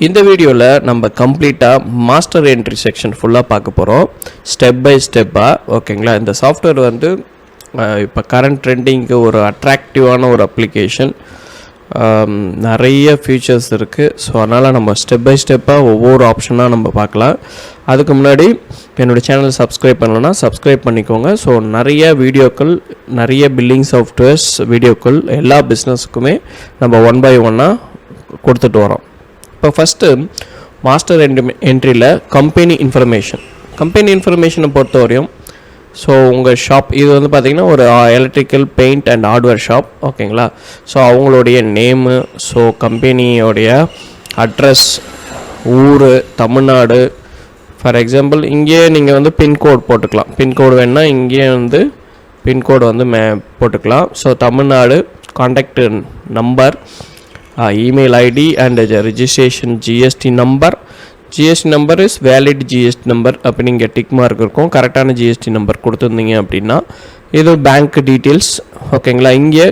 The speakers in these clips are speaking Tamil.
இந்த வீடியோவில் நம்ம கம்ப்ளீட்டாக மாஸ்டர் என்ட்ரி செக்ஷன் ஃபுல்லாக பார்க்க போகிறோம், ஸ்டெப் பை ஸ்டெப்பாக. ஓகேங்களா? இந்த சாஃப்ட்வேர் வந்து இப்போ கரண்ட் ட்ரெண்டிங்க்கு ஒரு அட்ராக்டிவான ஒரு அப்ளிகேஷன், நிறைய ஃபீச்சர்ஸ் இருக்குது. ஸோ அதனால் நம்ம ஸ்டெப் பை ஸ்டெப்பாக ஒவ்வொரு ஆப்ஷனாக நம்ம பார்க்கலாம். அதுக்கு முன்னாடி என்னோடய சேனல் சப்ஸ்கிரைப் பண்ணலன்னா சப்ஸ்கிரைப் பண்ணிக்கோங்க. ஸோ நிறைய வீடியோக்கள், நிறைய பில்லிங் சாஃப்ட்வேர்ஸ் வீடியோக்கள் எல்லா பிஸ்னஸுக்குமே நம்ம ஒன் பை ஒன்னாக கொடுத்துட்டு வரோம். இப்போ ஃபஸ்ட்டு மாஸ்டர் என்ட்ரியில் கம்பெனி இன்ஃபர்மேஷனை பொறுத்தவரையும், ஸோ உங்கள் ஷாப் இது வந்து பார்த்திங்கன்னா ஒரு electrical paint and hardware shop. ஓகேங்களா? ஸோ அவங்களுடைய நேமு, ஸோ கம்பெனியோடைய அட்ரஸ், ஊர், தமிழ்நாடு. ஃபார் எக்ஸாம்பிள் இங்கேயே நீங்கள் வந்து பின்கோட் போட்டுக்கலாம். பின்கோடு வேணுன்னா இங்கேயே வந்து பின்கோடு வந்து போட்டுக்கலாம். So Tamil Nadu, contact number, email ID and registration GST number. GST number is valid GST number. அப்போ நீங்கள் டிக் மார்க் இருக்கும், கரெக்டான GST நம்பர் கொடுத்துருந்தீங்க அப்படின்னா. இது பேங்க் டீட்டெயில்ஸ். ஓகேங்களா? இங்கே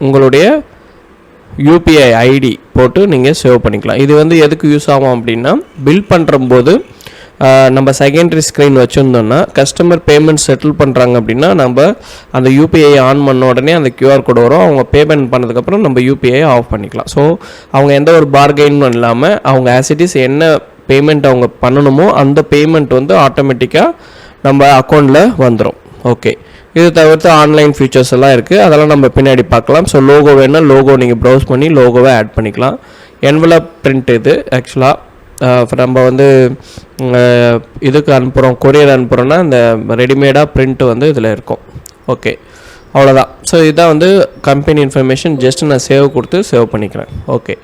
உங்களுடைய UPI ID போட்டு நீங்கள் சேவ் பண்ணிக்கலாம். இது வந்து எதுக்கு யூஸ் ஆகும் அப்படின்னா, பில் பண்ணுறம்போது நம்ம செகண்டரி ஸ்க்ரீன் வச்சுருந்தோம்னா கஸ்டமர் பேமெண்ட் செட்டில் பண்ணுறாங்க அப்படின்னா நம்ம அந்த யூபிஐ ஆன் பண்ண உடனே அந்த QR கோடு வரும். அவங்க பேமெண்ட் பண்ணதுக்கப்புறம் நம்ம யூபிஐ ஆஃப் பண்ணிக்கலாம். ஸோ அவங்க எந்த ஒரு பார்கெயினும் இல்லாமல் அவங்க ஆசிட்டிஸ் என்ன பேமெண்ட் அவங்க பண்ணணுமோ அந்த பேமெண்ட் வந்து ஆட்டோமேட்டிக்காக நம்ம அக்கௌண்ட்டில் வந்துடும். ஓகே, இது தவிர்த்து ஆன்லைன் ஃபீச்சர்ஸ் எல்லாம் இருக்குது, அதெல்லாம் நம்ம பின்னாடி பார்க்கலாம். ஸோ லோகோ வேணால் லோகோ நீங்கள் ப்ரௌஸ் பண்ணி லோகோவை ஆட் பண்ணிக்கலாம். என்வலப் பிரிண்ட் இது ஆக்சுவலாக நம்ம வந்து இதுக்கு அனுப்புகிறோம், கொரியர் அனுப்புகிறோன்னா இந்த ரெடிமேடாக பிரிண்ட்டு வந்து இதில் இருக்கும். ஓகே, அவ்வளோதான். ஸோ இதுதான் வந்து கம்பெனி இன்ஃபர்மேஷன். ஜஸ்ட் நான் சேவ் பண்ணிக்கிறேன். ஓகே,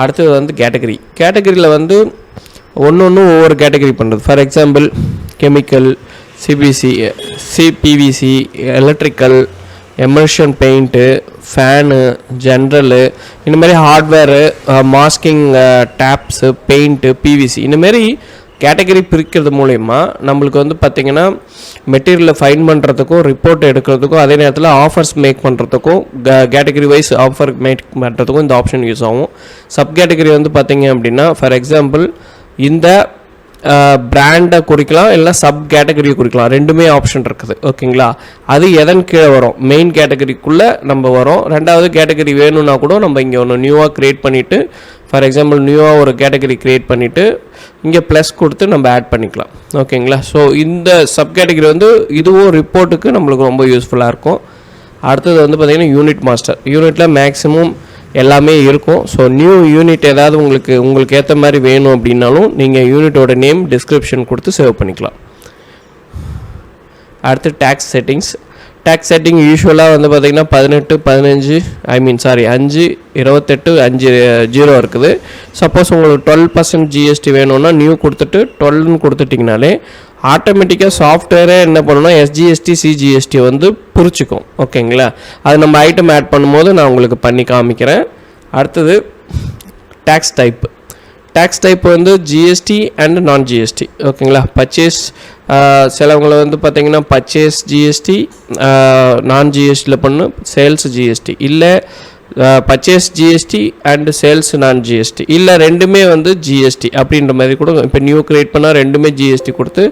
அடுத்தது வந்து கேட்டகரியில் வந்து ஒன்று ஒவ்வொரு கேட்டகரி பண்ணுறது. For example chemical, CPVC, electrical, எமர்ஷன் paint, fan, general, இந்த மாதிரி hardware, masking tapes, paint, PVC, இந்தமாரி கேட்டகரி பிரிக்கிறது மூலயமா நம்மளுக்கு வந்து பார்த்திங்கன்னா மெட்டீரியலை ஃபைன் பண்ணுறதுக்கும், ரிப்போர்ட் எடுக்கிறதுக்கும், அதே நேரத்தில் ஆஃபர்ஸ் மேக் பண்ணுறதுக்கும், கேட்டகரி வைஸ் ஆஃபர் மேக் பண்ணுறதுக்கும் இந்த ஆப்ஷன் யூஸ் ஆகும். சப் கேட்டகரி வந்து பார்த்திங்க அப்படின்னா, ஃபார் எக்ஸாம்பிள் இந்த பிராண்டை குறிக்கலாம், இல்லை சப் கேட்டகரியை குறிக்கலாம், ரெண்டுமே ஆப்ஷன் இருக்குது. ஓகேங்களா? அது எதன் கீழே வரும்? மெயின் கேட்டகரிக்குள்ளே நம்ம வரோம். ரெண்டாவது கேட்டகரி வேணும்னா கூட நம்ம இங்கே ஒன்று நியூவாக க்ரியேட் பண்ணிவிட்டு, ஃபார் எக்ஸாம்பிள் நியூவாக ஒரு கேட்டகரி க்ரியேட் பண்ணிவிட்டு இங்கே ப்ளஸ் கொடுத்து நம்ம ஆட் பண்ணிக்கலாம். ஓகேங்களா? ஸோ இந்த சப் கேட்டகரி வந்து இதுவும் ரிப்போர்ட்டுக்கு நம்மளுக்கு ரொம்ப யூஸ்ஃபுல்லாக இருக்கும். அடுத்தது வந்து பார்த்திங்கன்னா யூனிட் மாஸ்டர். யூனிட்டில் மேக்ஸிமம் எல்லாமே இருக்கும். ஸோ நியூ யூனிட் ஏதாவது உங்களுக்கு ஏற்ற மாதிரி வேணும் அப்படின்னாலும் நீங்கள் யூனிட்டோட நேம் டிஸ்கிரிப்ஷன் கொடுத்து சேவ் பண்ணிக்கலாம். அடுத்து டேக்ஸ் செட்டிங் யூஸ்வலாக வந்து பார்த்திங்கன்னா 5/28 இருக்குது. சப்போஸ் உங்களுக்கு 12% GST வேணும்னா நியூ கொடுத்துட்டு 12ன்னு கொடுத்துட்டிங்கனாலே ஆட்டோமேட்டிக்காக சாஃப்ட்வேரே என்ன பண்ணணும்னா SGST CGST வந்து புரிச்சிக்கும். ஓகேங்களா? அது நம்ம ஐட்டம் ஆட் பண்ணும்போது நான் உங்களுக்கு பண்ணி காமிக்கிறேன். அடுத்தது டேக்ஸ் டைப் வந்து GST அண்ட் நான் GST. ஓகேங்களா? பர்ச்சேஸ், சிலவங்களை வந்து பார்த்திங்கன்னா பர்ச்சேஸ் GST நான் GSTயில் பண்ணு, சேல்ஸ் GST இல்லை பர்ச்சேஸ் GST அண்ட் சேல்ஸ் நான் GST இல்லை ரெண்டுமே வந்து GST அப்படின்ற மாதிரி கூட இப்போ நியூ க்ரியேட் பண்ணால் ரெண்டுமே GST கொடுத்து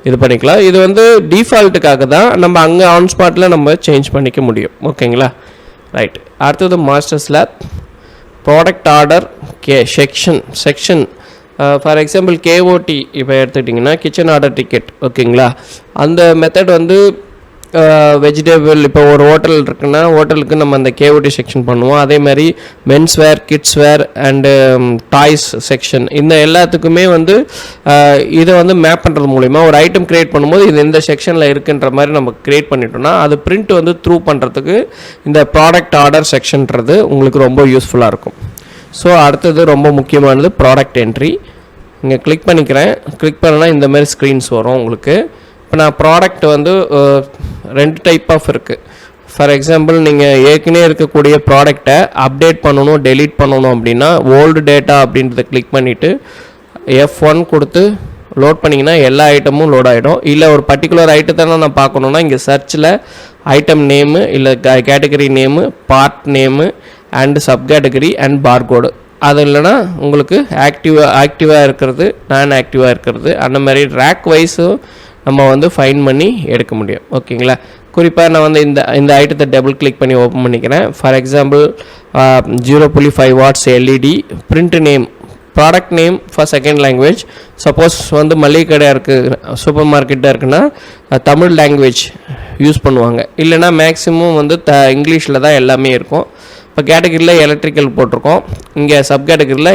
இது பண்ணிக்கலாம். இது வந்து டிஃபால்ட்டுக்காக தான், நம்ம அங்கே ஆன் ஸ்பாட்டில் நம்ம சேஞ்ச் பண்ணிக்க முடியும். ஓகேங்களா? ரைட். அடுத்தது master slab product order section. For example KOT இப்போ எடுத்துக்கிட்டிங்கன்னா கிச்சன் ஆர்டர் டிக்கெட். ஓகேங்களா? அந்த மெத்தட் வந்து வெஜிடபிள், இப்போ ஒரு ஹோட்டல் இருக்குன்னா ஹோட்டலுக்கு நம்ம அந்த KOT செக்ஷன் பண்ணுவோம். அதே மாதிரி men's wear, kids wear and toys section, இந்த எல்லாத்துக்குமே வந்து இதை வந்து மேப் பண்ணுறது மூலிமா ஒரு ஐட்டம் க்ரியேட் பண்ணும்போது இது இந்த செக்ஷனில் இருக்குன்ற மாதிரி நம்ம க்ரியேட் பண்ணிட்டோம்னா அது பிரிண்ட் வந்து த்ரூ பண்ணுறதுக்கு இந்த ப்ராடக்ட் ஆர்டர் செக்ஷன்றது உங்களுக்கு ரொம்ப யூஸ்ஃபுல்லாக இருக்கும். ஸோ அடுத்தது ரொம்ப முக்கியமானது ப்ராடக்ட் என்ட்ரி. இங்கே கிளிக் பண்ணால் இந்த மாதிரி ஸ்க்ரீன்ஸ் வரும் உங்களுக்கு. இப்போ நான் ப்ராடக்ட் வந்து 2 டைப் ஆஃப் இருக்குது. ஃபார் எக்ஸாம்பிள் நீங்கள் ஏற்கனவே இருக்கக்கூடிய ப்ராடக்டை அப்டேட் பண்ணணும், டெலீட் பண்ணணும் அப்படின்னா ஓல்டு டேட்டா அப்படின்றத கிளிக் பண்ணிவிட்டு F1 கொடுத்து லோட் பண்ணிங்கன்னா எல்லா ஐட்டமும் லோட் ஆகிடும். இல்லை ஒரு பர்டிகுலர் ஐட்டத்தை நான் பார்க்கணுன்னா இங்கே சர்ச்சில் ஐட்டம் நேமு, இல்லை category name, part name and sub category and barcode அது இல்லைனா உங்களுக்கு ஆக்டிவாக இருக்கிறது, நான் ஆக்டிவாக இருக்கிறது, அந்த மாதிரி ரேக் வைஸும் நம்ம வந்து ஃபைன் பண்ணி எடுக்க முடியும். ஓகேங்களா? குறிப்பாக நான் வந்து இந்த ஐட்டத்தை டபுள் கிளிக் பண்ணி ஓப்பன் பண்ணிக்கிறேன். For example 0.5 watts LED, print name, product name for second language. Suppose வந்து மளிகை கடையாக இருக்குது, சூப்பர் மார்க்கெட்டாக இருக்குன்னா தமிழ் லாங்குவேஜ் யூஸ் பண்ணுவாங்க. இல்லைனா மேக்ஸிமம் வந்து இங்கிலீஷில் தான் எல்லாமே இருக்கும். இப்போ கேட்டகரியில் எலக்ட்ரிக்கல் போட்டிருக்கோம், இங்கே சப் கேட்டகரியில்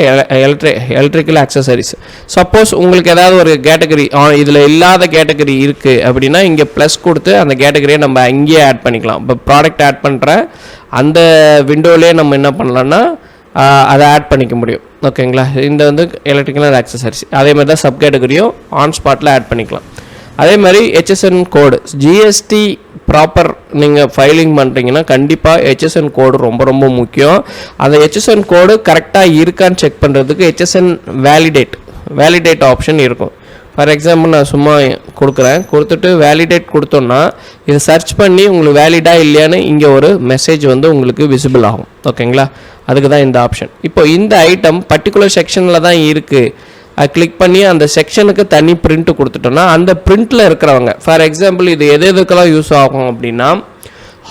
எலக்ட்ரிக்கல் அக்சசரிஸ். சப்போஸ் உங்களுக்கு ஏதாவது ஒரு கேட்டகரி இதில் இல்லாத கேட்டகரி இருக்குது அப்படின்னா இங்கே ப்ளஸ் கொடுத்து அந்த கேட்டகரியை நம்ம அங்கேயே ஆட் பண்ணிக்கலாம். இப்போ ப்ராடக்ட் ஆட் பண்ணுற அந்த விண்டோவிலே நம்ம என்ன பண்ணலான்னா அதை ஆட் பண்ணிக்க முடியும். ஓகேங்களா? இந்த வந்து எலக்ட்ரிக்கல் அக்சசரிஸ். அதே மாதிரி தான் சப் கேட்டகரியும் ஆன் ஸ்பாட்டில் ஆட் பண்ணிக்கலாம். அதே மாதிரி ஹெச்எஸ்என் கோடு, ஜிஎஸ்டி ப்ராப்பர் நீங்கள் ஃபைலிங் பண்ணுறீங்கன்னா கண்டிப்பாக ஹெச்எஸ்என் கோடு ரொம்ப ரொம்ப முக்கியம். அந்த ஹெச்எஸ்என் கோடு கரெக்டாக இருக்கான்னு செக் பண்ணுறதுக்கு ஹெச்எஸ்என் வேலிடேட் ஆப்ஷன் இருக்கும். ஃபார் எக்ஸாம்பிள் நான் சும்மா கொடுத்துட்டு வேலிடேட் கொடுத்தோன்னா இதை சர்ச் பண்ணி உங்களுக்கு வேலிடாக இல்லையான்னு இங்கே ஒரு மெசேஜ் வந்து உங்களுக்கு விசிபிள் ஆகும். ஓகேங்களா? அதுக்கு தான் இந்த ஆப்ஷன். இப்போ இந்த ஐட்டம் பர்டிகுலர் செக்ஷனில் தான் இருக்குது, அது கிளிக் பண்ணி அந்த செக்ஷனுக்கு தனி பிரிண்ட் கொடுத்துட்டோன்னா அந்த பிரிண்ட்டில் இருக்கிறவங்க, ஃபார் எக்ஸாம்பிள் இது எதுக்கெல்லாம் யூஸ் ஆகும் அப்படின்னா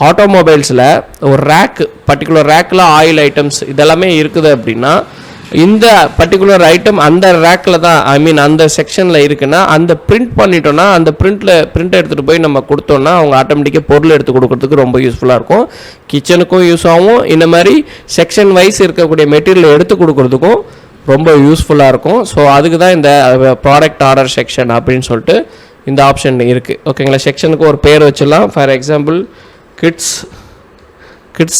ஆட்டோமொபைல்ஸில் ஒரு பர்டிகுலர் ரேக்கில் ஆயில் ஐட்டம்ஸ் இதெல்லாமே இருக்குது அப்படின்னா இந்த பர்டிகுலர் ஐட்டம் அந்த ரேக்கில் தான், அந்த செக்ஷனில் இருக்குன்னா அந்த பிரிண்ட் பண்ணிட்டோன்னா அந்த பிரிண்ட் எடுத்துகிட்டு போய் நம்ம கொடுத்தோன்னா அவங்க ஆட்டோமேட்டிக்காக பொருள் எடுத்து கொடுக்கறதுக்கு ரொம்ப யூஸ்ஃபுல்லாக இருக்கும். கிச்சனுக்கும் யூஸ் ஆகும், இந்த மாதிரி செக்ஷன் வைஸ் இருக்கக்கூடிய மெட்டீரியல் எடுத்து கொடுக்கறதுக்கும் ரொம்ப யூஸ்ஃபுல்லாக இருக்கும். ஸோ அதுக்கு தான் இந்த ப்ராடக்ட் ஆர்டர் செக்ஷன் அப்படின்னு சொல்லிட்டு இந்த ஆப்ஷன் இருக்குது. ஓகேங்களா? செக்ஷனுக்கு ஒரு பேர் வச்சிடலாம். ஃபார் எக்ஸாம்பிள் கிட்ஸ்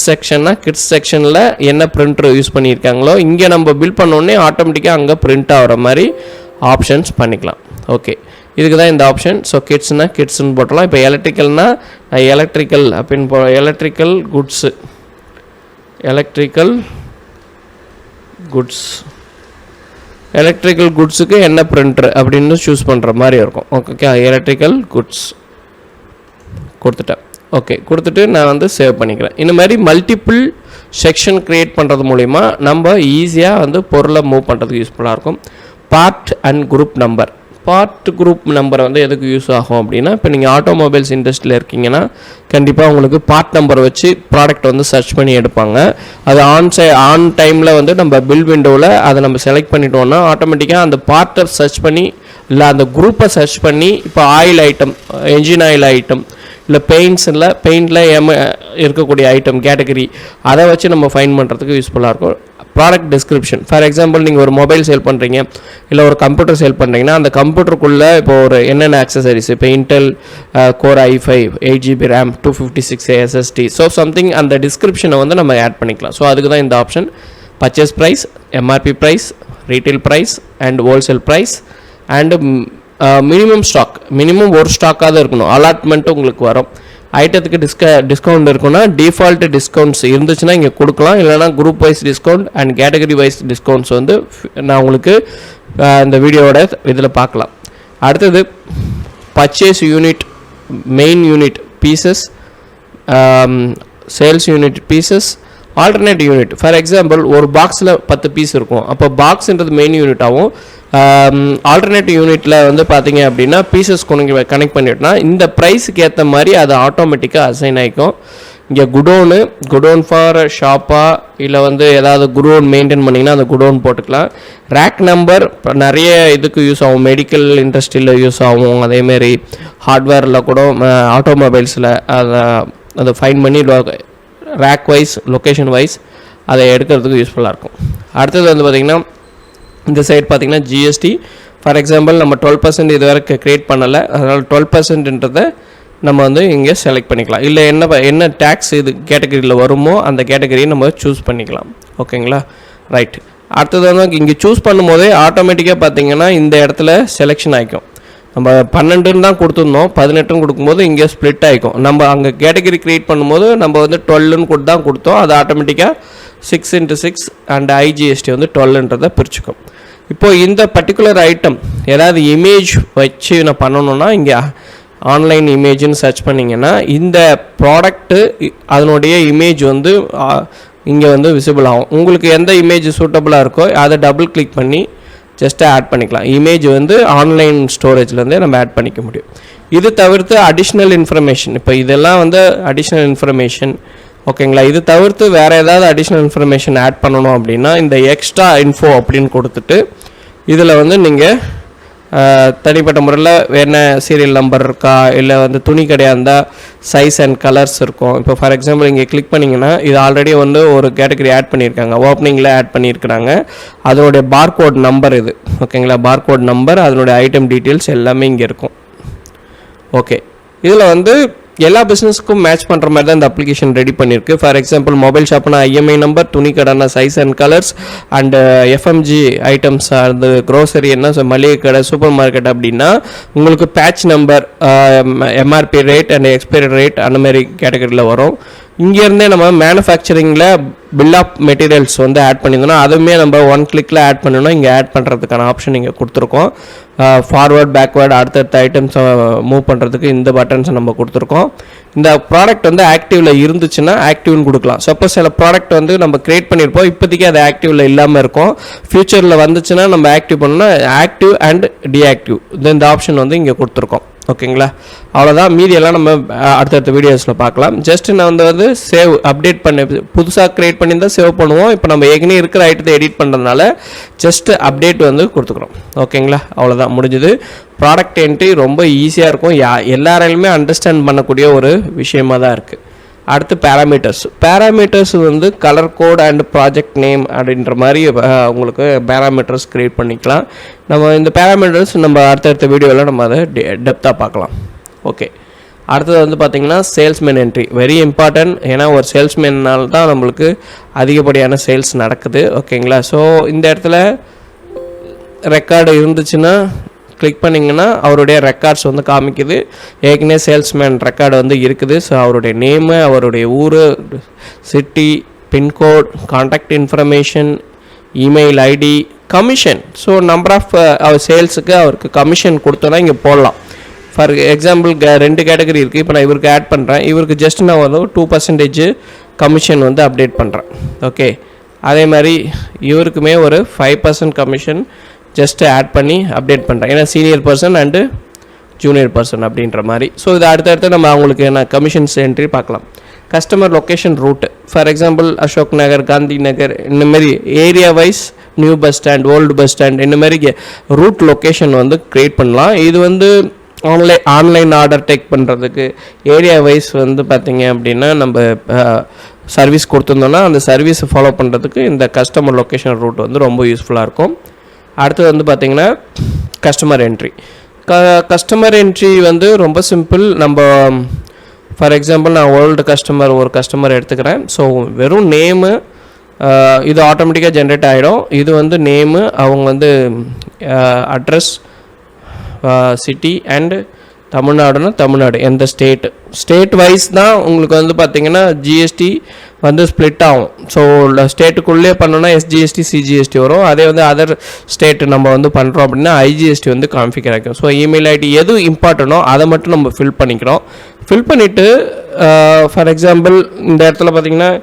செக்ஷன்னா கிட்ஸ் செக்ஷனில் என்ன பிரிண்டர் யூஸ் பண்ணியிருக்காங்களோ இங்கே நம்ம பில் பண்ணோடனே ஆட்டோமேட்டிக்காக அங்கே பிரிண்ட் ஆகிற மாதிரி ஆப்ஷன்ஸ் பண்ணிக்கலாம். ஓகே, இதுக்கு தான் இந்த ஆப்ஷன். ஸோ கிட்ஸ்னால் கிட்ஸ்ன்னு போட்டலாம். இப்போ எலக்ட்ரிக்கல்னால் எலக்ட்ரிக்கல் அப்படின்னு எலக்ட்ரிக்கல் குட்ஸுக்கு என்ன பிரிண்டர் அப்படின்னு சூஸ் பண்ணுற மாதிரி இருக்கும். ஓகே, எலக்ட்ரிக்கல் குட்ஸ் கொடுத்துட்டேன். ஓகே, கொடுத்துட்டு நான் வந்து சேவ் பண்ணிக்கிறேன். இந்த மாதிரி மல்டிபிள் செக்ஷன் க்ரியேட் பண்ணுறது மூலிமா நம்ம ஈஸியாக வந்து பொருளை மூவ் பண்ணுறதுக்கு யூஸ்ஃபுல்லாக இருக்கும். பார்ட் அண்ட் குரூப் நம்பர் வந்து எதுக்கு யூஸ் ஆகும் அப்படின்னா, இப்போ நீங்கள் ஆட்டோமொபைல்ஸ் இண்டஸ்ட்ரியில் இருக்கீங்கன்னா கண்டிப்பாக உங்களுக்கு பார்ட் நம்பர் வச்சு ப்ராடக்ட் வந்து சர்ச் பண்ணி எடுப்பாங்க. அது ஆன் டைமில் வந்து நம்ம பில் விண்டோவில் அதை நம்ம செலக்ட் பண்ணிட்டோம்னா ஆட்டோமேட்டிக்காக அந்த பார்ட்டை சர்ச் பண்ணி இல்லை அந்த குரூப்பை சர்ச் பண்ணி இப்போ oil item, engine oil item, இல்லை பெயிண்டில் இருக்கக்கூடிய ஐட்டம் கேட்டகரி அதை வச்சு நம்ம ஃபைன் பண்ணுறதுக்கு யூஸ்ஃபுல்லாக இருக்கும். ப்ராடக்ட் டிஸ்கிரிப்ஷன், ஃபார் எக்ஸாம்பிள் நீங்கள் ஒரு மொபைல் சேல் பண்ணுறீங்க இல்லை ஒரு கம்ப்யூட்டர் சேல் பண்ணுறீங்கன்னா அந்த கம்ப்யூட்டருக்குள்ளே இப்போ ஒரு என்னென்ன ஆக்சசரிஸ், இப்போ Intel core i5 8GB RAM 256 SSD, so something அந்த டிஸ்கிரிப்ஷனை வந்து நம்ம ஆட் பண்ணிக்கலாம். ஸோ அதுக்கு தான் இந்த option. Purchase price, MRP price, retail price and wholesale price and minimum ஒரு ஸ்டாக்காக தான் இருக்கணும். அலாட்மெண்ட்டு உங்களுக்கு வரும். ஐட்டத்துக்கு டிஸ்கவுண்ட் இருக்குன்னா டிஃபால்ட் டிஸ்கவுண்ட்ஸ் இருந்துச்சுன்னா இங்கே கொடுக்கலாம், இல்லைனா group wise discount and category wise discounts வந்து நான் உங்களுக்கு இந்த வீடியோவோட இதில் பார்க்கலாம். அடுத்தது purchase unit, main unit pieces, sales unit pieces, alternate unit. For example ஒரு பாக்ஸில் 10 பீஸ் இருக்கும், அப்போ பாக்ஸ்ன்றது மெயின் யூனிட் ஆகும். ஆல்டர்னேட் யூனிட்டில் வந்து பார்த்தீங்க அப்படின்னா பீசஸ் கனெக்ட் பண்ணிட்டோம்னா இந்த ப்ரைஸுக்கு ஏற்ற மாதிரி அது ஆட்டோமேட்டிக்காக அசைன் ஆகிக்கும். இங்கே குடோன் ஃபார் ஷாப்பாக இல்லை வந்து ஏதாவது குடோன் மெயின்டைன் பண்ணிங்கன்னா அந்த குடோன் போட்டுக்கலாம். ரேக் நம்பர் நிறைய இதுக்கு யூஸ் ஆகும், மெடிக்கல் இண்டஸ்ட்ரியில் யூஸ் ஆகும், அதேமாரி ஹார்ட்வேரில் கூட ஆட்டோமொபைல்ஸில் அதை ஃபைன் பண்ணி ரேக் வைஸ் லொக்கேஷன் வைஸ் அதை எடுக்கிறதுக்கு யூஸ்ஃபுல்லாக இருக்கும். அடுத்தது வந்து பார்த்திங்கன்னா இந்த சைட் பார்த்திங்கன்னா ஜிஎஸ்டி, ஃபார் எக்ஸாம்பிள் நம்ம 12% இது வரைக்கும் க்ரியேட் பண்ணலை, அதனால் 12%ன்றதை நம்ம வந்து இங்கே செலக்ட் பண்ணிக்கலாம். இல்லை என்ன டேக்ஸ் இது கேட்டகரியில் வருமோ அந்த கேட்டகரியை நம்ம சூஸ் பண்ணிக்கலாம். ஓகேங்களா? ரைட். அடுத்தது வந்து இங்கே சூஸ் பண்ணும்போதே ஆட்டோமேட்டிக்காக பார்த்திங்கன்னா இந்த இடத்துல செலெக்ஷன் ஆகிக்கும். நம்ம 12 தான் கொடுத்துருந்தோம், 18 கொடுக்கும்போது இங்கே ஸ்ப்ளிட் ஆகிக்கும். நம்ம அங்கே கேட்டகரி க்ரியேட் பண்ணும்போது நம்ம வந்து 12 தான் கொடுத்தோம், அது ஆட்டோமேட்டிக்காக 6x6 அண்ட் ஐஜிஎஸ்டி வந்து 12ன்றதை பிரிச்சுக்கும். இப்போது இந்த பர்டிகுலர் ஐட்டம் ஏதாவது இமேஜ் வச்சு நான் பண்ணணுன்னா இங்கே ஆன்லைன் இமேஜ்னு சர்ச் பண்ணிங்கன்னா இந்த ப்ராடக்ட்டு அதனுடைய இமேஜ் வந்து இங்கே வந்து விசிபிள் ஆகும். உங்களுக்கு எந்த இமேஜ் சூட்டபுளாக இருக்கோ அதை டபுள் கிளிக் பண்ணி ஜஸ்ட்டு ஆட் பண்ணிக்கலாம். இமேஜ் வந்து ஆன்லைன் ஸ்டோரேஜ்லேருந்தே நம்ம ஆட் பண்ணிக்க முடியும். இது தவிர்த்து அடிஷ்னல் இன்ஃபர்மேஷன், இப்போ இதெல்லாம் வந்து அடிஷ்னல் இன்ஃபர்மேஷன் ஓகேங்களா. இது தவிர்த்து வேறு ஏதாவது அடிஷ்னல் இன்ஃபர்மேஷன் ஆட் பண்ணணும் அப்படின்னா இந்த எக்ஸ்ட்ரா இன்ஃபோ அப்படின்னு கொடுத்துட்டு இதில் வந்து நீங்கள் தனிப்பட்ட முறையில் என்ன சீரியல் நம்பர் இருக்கா, இல்லை வந்து துணி கடையாக இருந்தால் சைஸ் அண்ட் கலர்ஸ் இருக்கும். இப்போ ஃபார் எக்ஸாம்பிள் இங்கே கிளிக் பண்ணிங்கன்னா இது ஆல்ரெடி வந்து ஒரு கேட்டகரி ஆட் பண்ணியிருக்காங்க, ஓப்பனிங்கில் ஆட் பண்ணியிருக்கிறாங்க. அதனுடைய பார்கோட் நம்பர் இது ஓகேங்களா. பார்கோட் நம்பர், அதனுடைய ஐட்டம் டீட்டெயில்ஸ் எல்லாமே இங்கே இருக்கும். ஓகே, இதில் வந்து எல்லா பிஸ்னஸ்க்கும் மேட்ச் பண்ணுற மாதிரி தான் இந்த அப்ளிகேஷன் ரெடி பண்ணியிருக்கு. ஃபார் எக்ஸாம்பிள் மொபைல் ஷாப்னா ஐஎம்ஐ நம்பர், துணி கடைனா size and colours, and FMG items, அது க்ரோசரி என்ன மளிகை கடை, சூப்பர் மார்க்கெட் அப்படின்னா உங்களுக்கு batch number, MRP rate and expiry rate அந்த மாதிரி கேட்டகரியில் வரும். இங்கேருந்தே நம்ம மேனுஃபேக்சரிங்கில் பில் ஆஃப் மெட்டீரியல்ஸ் வந்து ஆட் பண்ணியிருந்தோம்னா அதுவுமே நம்ம ஒன் கிளிக்கில் ஆட் பண்ணணும். இங்கே ஆட் பண்ணுறதுக்கான ஆப்ஷன் இங்கே கொடுத்துருக்கோம். ஃபார்வர்ட் பேக்வேர்டு அடுத்தடுத்த ஐட்டம்ஸை மூவ் பண்ணுறதுக்கு இந்த பட்டன்ஸை நம்ம கொடுத்துருக்கோம். இந்த ப்ராடக்ட் வந்து ஆக்டிவில் இருந்துச்சுன்னா ஆக்டிவ்னு கொடுக்கலாம். சப்போஸ் சில ப்ராடக்ட் வந்து நம்ம க்ரியேட் பண்ணியிருப்போம், இப்போதைக்கு அது ஆக்டிவில் இல்லாமல் இருக்கும். ஃப்யூச்சரில் வந்துச்சுன்னா நம்ம ஆக்டிவ் பண்ணோன்னா ஆக்டிவ் அண்ட் டிஆக்டிவ் இந்த ஆப்ஷன் வந்து இங்கே கொடுத்துருக்கோம். ஓகேங்களா, அவ்வளோதான். மீதியெல்லாம் நம்ம அடுத்தடுத்த வீடியோஸில் பார்க்கலாம். ஜஸ்ட் நான் வந்து சேவ் அப்டேட் பண்ணி புதுசாக க்ரியேட் பண்ணியிருந்தால் சேவ் பண்ணுவோம். இப்போ நம்ம ஏற்கனவே இருக்கிற ஐட்டத்தை எடிட் பண்ணுறதுனால ஜஸ்ட் அப்டேட் வந்து கொடுத்துக்குறோம். ஓகேங்களா, அவ்வளோதான், முடிஞ்சுது. ப்ராடக்ட் என்ட்ரி ரொம்ப ஈஸியாக இருக்கும், எல்லாராலையுமே அண்டர்ஸ்டாண்ட் பண்ணக்கூடிய ஒரு விஷயமாக தான் இருக்குது. அடுத்து பேராமீட்டர்ஸ் வந்து colour code and project name அப்படின்ற மாதிரி உங்களுக்கு பேராமீட்டர்ஸ் க்ரியேட் பண்ணிக்கலாம். நம்ம இந்த பேராமீட்டர்ஸ் நம்ம அடுத்தடுத்த வீடியோவில் நம்ம அதை டெப்த்தாக பார்க்கலாம். ஓகே, அடுத்தது வந்து பார்த்திங்கன்னா சேல்ஸ்மேன் என்ட்ரி வெரி இம்பார்ட்டன்ட். ஏன்னா ஒரு சேல்ஸ்மேனால் தான் நம்மளுக்கு அதிகப்படியான சேல்ஸ் நடக்குது. ஓகேங்களா, ஸோ இந்த இடத்துல ரெக்கார்டு இருந்துச்சுன்னா கிளிக் பண்ணிங்கன்னா அவருடைய ரெக்கார்ட்ஸ் வந்து காமிக்குது. ஏற்கனவே சேல்ஸ்மேன் ரெக்கார்டு வந்து இருக்குது. ஸோ அவருடைய நேமு, அவருடைய ஊர், city, pincode, contact information, email ID, commission. So number of அவர் சேல்ஸுக்கு அவருக்கு கமிஷன் கொடுத்தோன்னா இங்கே போடலாம். ஃபார் எக்ஸாம்பிள் 2 கேட்டகரி இருக்குது. இப்போ நான் இவருக்கு ஆட் பண்ணுறேன். இவருக்கு ஜஸ்ட் நான் வந்து 2% கமிஷன் வந்து அப்டேட் பண்ணுறேன். ஓகே, அதே மாதிரி இவருக்குமே ஒரு 5% கமிஷன் ஜஸ்ட்டு ஆட் பண்ணி அப்டேட் பண்ணுறேன். ஏன்னா senior person and junior person அப்படின்ற மாதிரி. ஸோ இது அடுத்தடுத்து நம்ம அவங்களுக்கு என்ன கமிஷன்ஸ் என்ட்ரி பார்க்கலாம். Customer location route, for example Ashok Nagar, Gandhi Nagar, இந்தமாரி area wise new bus stand, old bus stand, இந்தமாரி ரூட் லொக்கேஷன் வந்து க்ரியேட் பண்ணலாம். இது வந்து ஆன்லைன் ஆர்டர் டேக் பண்ணுறதுக்கு, ஏரியா வைஸ் வந்து பார்த்திங்க அப்படின்னா நம்ம சர்வீஸ் கொடுத்துருந்தோன்னா அந்த சர்வீஸை ஃபாலோ பண்ணுறதுக்கு இந்த கஸ்டமர் லொக்கேஷன் ரூட் வந்து ரொம்ப யூஸ்ஃபுல்லாக இருக்கும். அடுத்தது வந்து பார்த்திங்கன்னா கஸ்டமர் என்ட்ரி வந்து ரொம்ப சிம்பிள். நம்ம ஃபார் எக்ஸாம்பிள் நான் ஓல்டு கஸ்டமர் ஒரு கஸ்டமர் எடுத்துக்கிறேன். ஸோ வெறும் நேமு இது ஆட்டோமேட்டிக்காக ஜென்ரேட் ஆகிடும். இது வந்து நேமு, அவங்க வந்து அட்ரஸ், சிட்டி அண்டு தமிழ்நாடுனா தமிழ்நாடு, எந்த ஸ்டேட் வைஸ் தான் உங்களுக்கு வந்து பார்த்திங்கன்னா ஜிஎஸ்டி வந்து ஸ்ப்ளிட் ஆகும். ஸோ ஸ்டேட்டுக்குள்ளே பண்ணோன்னா எஸ்ஜிஎஸ்டி, சிஜிஎஸ்டி வரும். அதே வந்து அதர் ஸ்டேட்டு நம்ம வந்து பண்ணுறோம் அப்படின்னா ஐஜிஎஸ்டி வந்து கான்ஃபிகர் ஆகிக்கும். ஸோ இமெயில் ஐடி எது இம்பார்ட்டனோ அதை மட்டும் நம்ம ஃபில் பண்ணிக்கிறோம். ஃபில் பண்ணிவிட்டு ஃபார் எக்ஸாம்பிள் இந்த இடத்துல பார்த்திங்கன்னா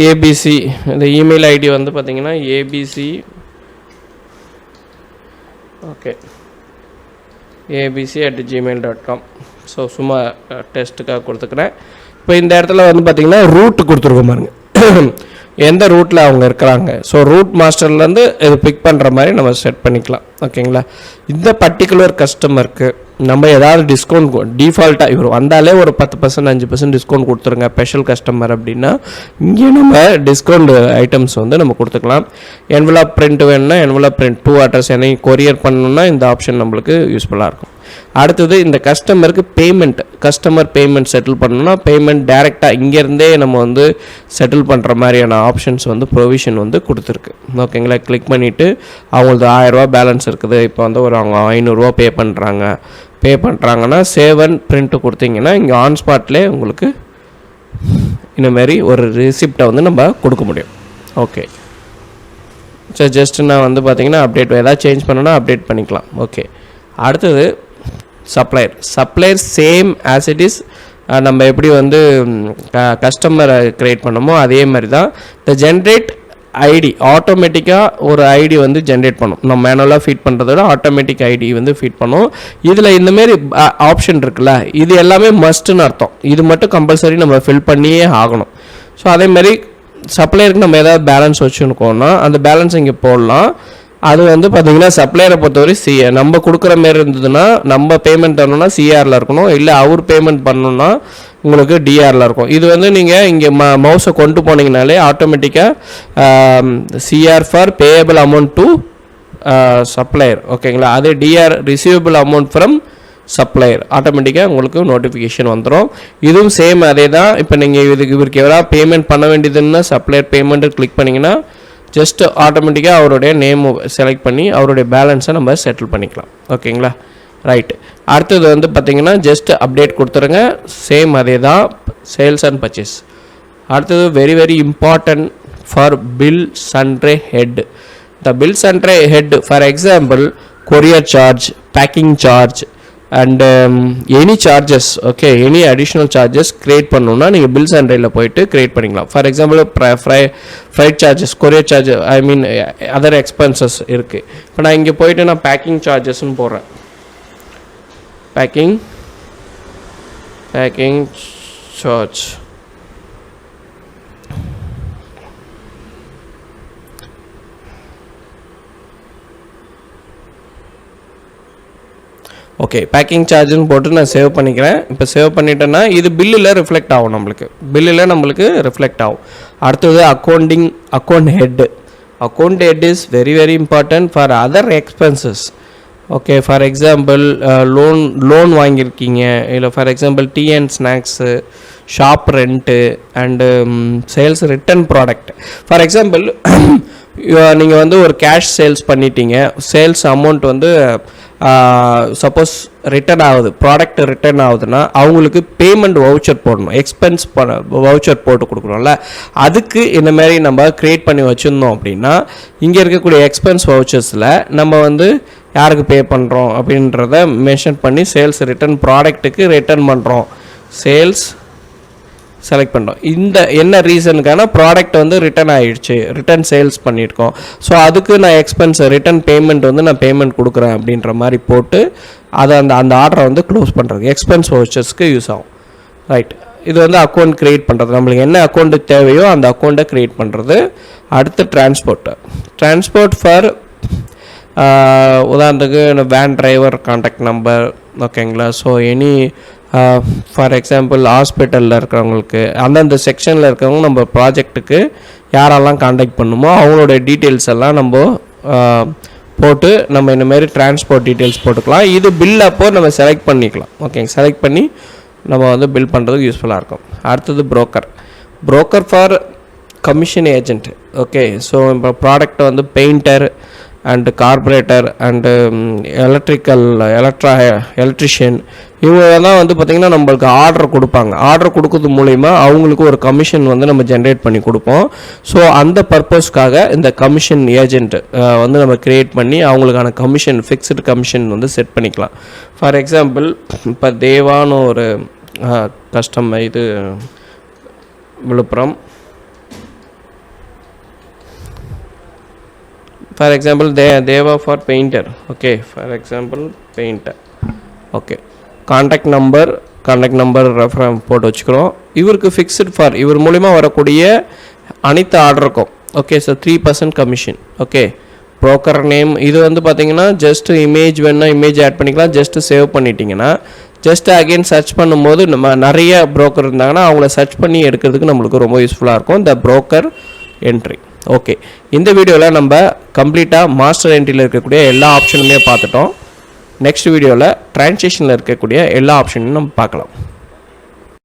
ஏபிசி, இந்த இமெயில் ஐடி வந்து பார்த்திங்கன்னா ஏபிசி, ஓகே, abc@gmail.com. ஸோ சும்மா டெஸ்ட்டுக்காக கொடுத்துக்கிறேன். இப்போ இந்த இடத்துல வந்து பார்த்திங்கன்னா ரூட் கொடுத்துருக்கோம் பாருங்க, எந்த ரூட்டில் அவங்க இருக்கிறாங்க. ஸோ ரூட் மாஸ்டர்லேருந்து இது பிக் பண்ணுற மாதிரி நம்ம செட் பண்ணிக்கலாம். ஓகேங்களா, இந்த பர்டிகுலர் கஸ்டமருக்கு நம்ம ஏதாவது டிஸ்கவுண்ட் டிஃபால்ட்டாக இவர் வந்தாலே ஒரு 10% 5% டிஸ்கவுண்ட் கொடுத்துருங்க ஸ்பெஷல் கஸ்டமர் அப்படின்னா இங்கே நம்ம டிஸ்கவுண்ட் ஐட்டம்ஸ் வந்து நம்ம கொடுத்துக்கலாம். என்வலப் பிரிண்ட் வேணும்னா என்வலப் பிரிண்ட் 2 அட்ரஸ் என்னை கொரியர் பண்ணணும்னா இந்த ஆப்ஷன் நம்மளுக்கு யூஸ்ஃபுல்லாக இருக்கும். அடுத்தது இந்த கஸ்டமருக்கு கஸ்டமர் பேமெண்ட் செட்டில் பண்ணணும்னா பேமெண்ட் டைரெக்டாக இங்கேருந்தே நம்ம வந்து செட்டில் பண்ணுற மாதிரியான ஆப்ஷன்ஸ் வந்து ப்ரொவிஷன் வந்து கொடுத்துருக்கு. ஓகேங்களா, கிளிக் பண்ணிவிட்டு அவங்களுக்கு 1000 ரூபா பேலன்ஸ் இருக்குது, இப்போ வந்து ஒரு அவங்க 500 ரூபா பே பண்ணுறாங்கன்னா சேவ் அண்ட் பிரிண்ட்டு கொடுத்தீங்கன்னா இங்கே ஆன் ஸ்பாட்லேயே உங்களுக்கு இந்தமாரி ஒரு ரிசிப்டை வந்து நம்ம கொடுக்க முடியும். ஓகே, ஸோ ஜஸ்ட் நான் வந்து பார்த்திங்கன்னா அப்டேட் ஏதாவது சேஞ்ச் பண்ணணும்னா அப்டேட் பண்ணிக்கலாம். ஓகே, அடுத்தது supplier same as it is நம்ம எப்படி வந்து கஸ்டமரை க்ரியேட் பண்ணமோ அதே மாதிரி தான் இந்த ஜென்ரேட் ஐடி ஆட்டோமேட்டிக்காக ஒரு ஐடி வந்து ஜென்ரேட் பண்ணும். நம்ம மேனுவலாக ஃபீட் பண்ணுறத விட ஆட்டோமேட்டிக் ஐடி வந்து ஃபீட் பண்ணும். இதில் இந்தமாரி ஆப்ஷன் இருக்குல்ல, இது எல்லாமே மஸ்ட்டுன்னு அர்த்தம். இது மட்டும் கம்பல்சரி நம்ம ஃபில் பண்ணியே ஆகணும். ஸோ அதேமாதிரி சப்ளையருக்கு நம்ம ஏதாவது பேலன்ஸ் வச்சுருக்கோம்னா அந்த பேலன்ஸ் இங்கே போடலாம். அது வந்து பார்த்திங்கன்னா சப்ளையரை பொறுத்தவரை நம்ம கொடுக்குற மாரி இருந்ததுன்னா நம்ம பேமெண்ட் பண்ணணும்னா சிஆரில் இருக்கணும், இல்லை அவர் பேமெண்ட் பண்ணணுன்னா உங்களுக்கு டிஆரில் இருக்கும். இது வந்து நீங்கள் இங்கே மவுஸை கொண்டு போனீங்கனாலே ஆட்டோமேட்டிக்காக CR for payable amount to supplier, ஓகேங்களா. அதே DR receivable amount from supplier ஆட்டோமேட்டிக்காக உங்களுக்கு நோட்டிஃபிகேஷன் வந்துடும். இதுவும் சேம் அதே தான். இப்போ நீங்கள் இவருக்கு எவ்வளோ பேமெண்ட் பண்ண வேண்டியதுன்னா சப்ளையர் பேமெண்ட்டு கிளிக் பண்ணிங்கன்னா ஜஸ்ட் ஆட்டோமேட்டிக்காக அவருடைய நேம் செலக்ட் பண்ணி அவருடைய பேலன்ஸை நம்ம செட்டில் பண்ணிக்கலாம், ஓகேங்களா. ரைட்டு. அடுத்தது வந்து பார்த்திங்கன்னா ஜஸ்ட் அப்டேட் கொடுத்துருங்க. சேம் அதே தான் சேல்ஸ் அண்ட் பர்ச்சேஸ். அடுத்தது very very important for bill sundry head. The bill sundry head for example courier charge, packing charge and any charges, okay, any additional charges create பண்ணணுன்னா நீங்கள் பில்ஸ் அண்ட் ரேயில் போயிட்டு க்ரியேட் பண்ணிக்கலாம். For example flight charges, courier charge, I mean other expenses இருக்குது. இப்போ நான் இங்கே போயிட்டு நான் பேக்கிங் சார்ஜஸ்ன்னு போடுறேன். பேக்கிங் சார்ஜ், ஓகே, பேக்கிங் சார்ஜுன்னு போட்டு நான் சேவ் பண்ணிக்கிறேன். இப்போ சேவ் பண்ணிட்டேன்னா இது பில்லில் ரிஃப்ளெக்ட் ஆகும், நம்மளுக்கு ரிஃப்ளெக்ட் ஆகும். அடுத்தது account head is very very important for other expenses. Okay, for example loan வாங்கியிருக்கீங்க, இல்லை for example tea and snacks, shop rent and sales return product. For example நீங்கள் வந்து ஒரு கேஷ் சேல்ஸ் பண்ணிட்டீங்க, சேல்ஸ் அமௌண்ட் வந்து சப்போஸ் ரிட்டர்ன் ஆகுது, ப்ராடக்ட் ரிட்டர்ன் ஆகுதுன்னா அவங்களுக்கு பேமெண்ட் வவுச்சர் போடணும், எக்ஸ்பென்ஸ் வவுச்சர் போட்டு கொடுக்கணும்ல. அதுக்கு இந்த மாதிரி நம்ம க்ரியேட் பண்ணி வச்சுருந்தோம் அப்படின்னா இங்கே இருக்கக்கூடிய எக்ஸ்பென்ஸ் வவுச்சர்ஸில் நம்ம வந்து யாருக்கு பே பண்ணுறோம் அப்படின்றத மென்ஷன் பண்ணி சேல்ஸ் ரிட்டர்ன் ப்ராடக்ட்டுக்கு ரிட்டர்ன் பண்ணுறோம், சேல்ஸ் செலக்ட் பண்ணுறோம். இந்த என்ன ரீசனுக்கான ப்ராடக்ட் வந்து ரிட்டர்ன் ஆகிடுச்சு, ரிட்டர்ன் சேல்ஸ் பண்ணியிருக்கோம், ஸோ அதுக்கு நான் எக்ஸ்பென்ஸ் ரிட்டர்ன் பேமெண்ட் வந்து நான் பேமெண்ட் கொடுக்குறேன் அப்படின்ற மாதிரி போட்டு அதை அந்த ஆர்டரை வந்து க்ளோஸ் பண்ணுறது எக்ஸ்பென்ஸ் வவுச்சர்ஸ்க்கு யூஸ் ஆகும். ரைட். இது வந்து அக்கௌண்ட் க்ரியேட் பண்ணுறது, நம்மளுக்கு என்ன அக்கௌண்ட்டு தேவையோ அந்த அக்கௌண்ட்டை க்ரியேட் பண்ணுறது. அடுத்து டிரான்ஸ்போர்ட் ஃபார் உதாரணத்துக்கு வேன் டிரைவர் கான்டாக்ட் நம்பர், ஓகேங்களா. ஸோ எனி ஃபார் எக்ஸாம்பிள் ஹாஸ்பிட்டலில் இருக்கிறவங்களுக்கு அந்தந்த செக்ஷனில் இருக்கிறவங்க நம்ம ப்ராஜெக்ட்டுக்கு யாரெல்லாம் காண்டாக்ட் பண்ணுமோ அவங்களோட டீட்டெயில்ஸ் எல்லாம் நம்ம போட்டு நம்ம இந்தமாரி டிரான்ஸ்போர்ட் டீட்டெயில்ஸ் போட்டுக்கலாம். இது பில் அப்போ நம்ம செலக்ட் பண்ணிக்கலாம், ஓகேங்க. செலக்ட் பண்ணி நம்ம வந்து பில் பண்ணுறதுக்கு யூஸ்ஃபுல்லாக இருக்கும். அடுத்தது broker for commission agent. Okay, so இப்போ ப்ராடக்ட் வந்து painter and carburettor and electrician இவங்க தான் வந்து பார்த்திங்கன்னா நம்மளுக்கு ஆர்டர் கொடுப்பாங்க. ஆர்டர் கொடுக்கறது மூலிமா அவங்களுக்கு ஒரு கமிஷன் வந்து நம்ம ஜென்ரேட் பண்ணி கொடுப்போம். ஸோ அந்த பர்பஸ்க்காக இந்த கமிஷன் ஏஜென்ட் வந்து நம்ம க்ரியேட் பண்ணி அவங்களுக்கான கமிஷன் ஃபிக்ஸ்டு கமிஷன் வந்து செட் பண்ணிக்கலாம். ஃபார் எக்ஸாம்பிள் இப்போ தேவான்னு ஒரு கஸ்டமர், இது Villupuram, for example Deva for painter. Okay, for example painter. Okay, contact number reference போட்டு வச்சுக்கிறோம். இவருக்கு ஃபிக்ஸ்டு ஃபார் இவர் மூலிமா வரக்கூடிய அனைத்து ஆர்டருக்கும். Okay, so 3% commission. Okay, broker name இது வந்து பார்த்தீங்கன்னா ஜஸ்ட் இமேஜ் வேணால் இமேஜ் ஆட் பண்ணிக்கலாம். ஜஸ்ட்டு சேவ் பண்ணிட்டீங்கன்னா ஜஸ்ட் அகெயின் சர்ச் பண்ணும்போது நம்ம நிறைய ப்ரோக்கர் இருந்தாங்கன்னா அவங்கள சர்ச் பண்ணி எடுக்கிறதுக்கு நம்மளுக்கு ரொம்ப யூஸ்ஃபுல்லாக இருக்கும் இந்த ப்ரோக்கர் என்ட்ரி. ஓகே, இந்த வீடியோவில் நம்ம கம்ப்ளீட்டாக மாஸ்டர் என்ட்ரியில் இருக்கக்கூடிய எல்லா ஆப்ஷனுமே பார்த்துட்டோம். நெக்ஸ்ட் வீடியோவில் ட்ரான்சாக்ஷனில் இருக்கக்கூடிய எல்லா ஆப்ஷனையும் நம்ம பார்க்கலாம்.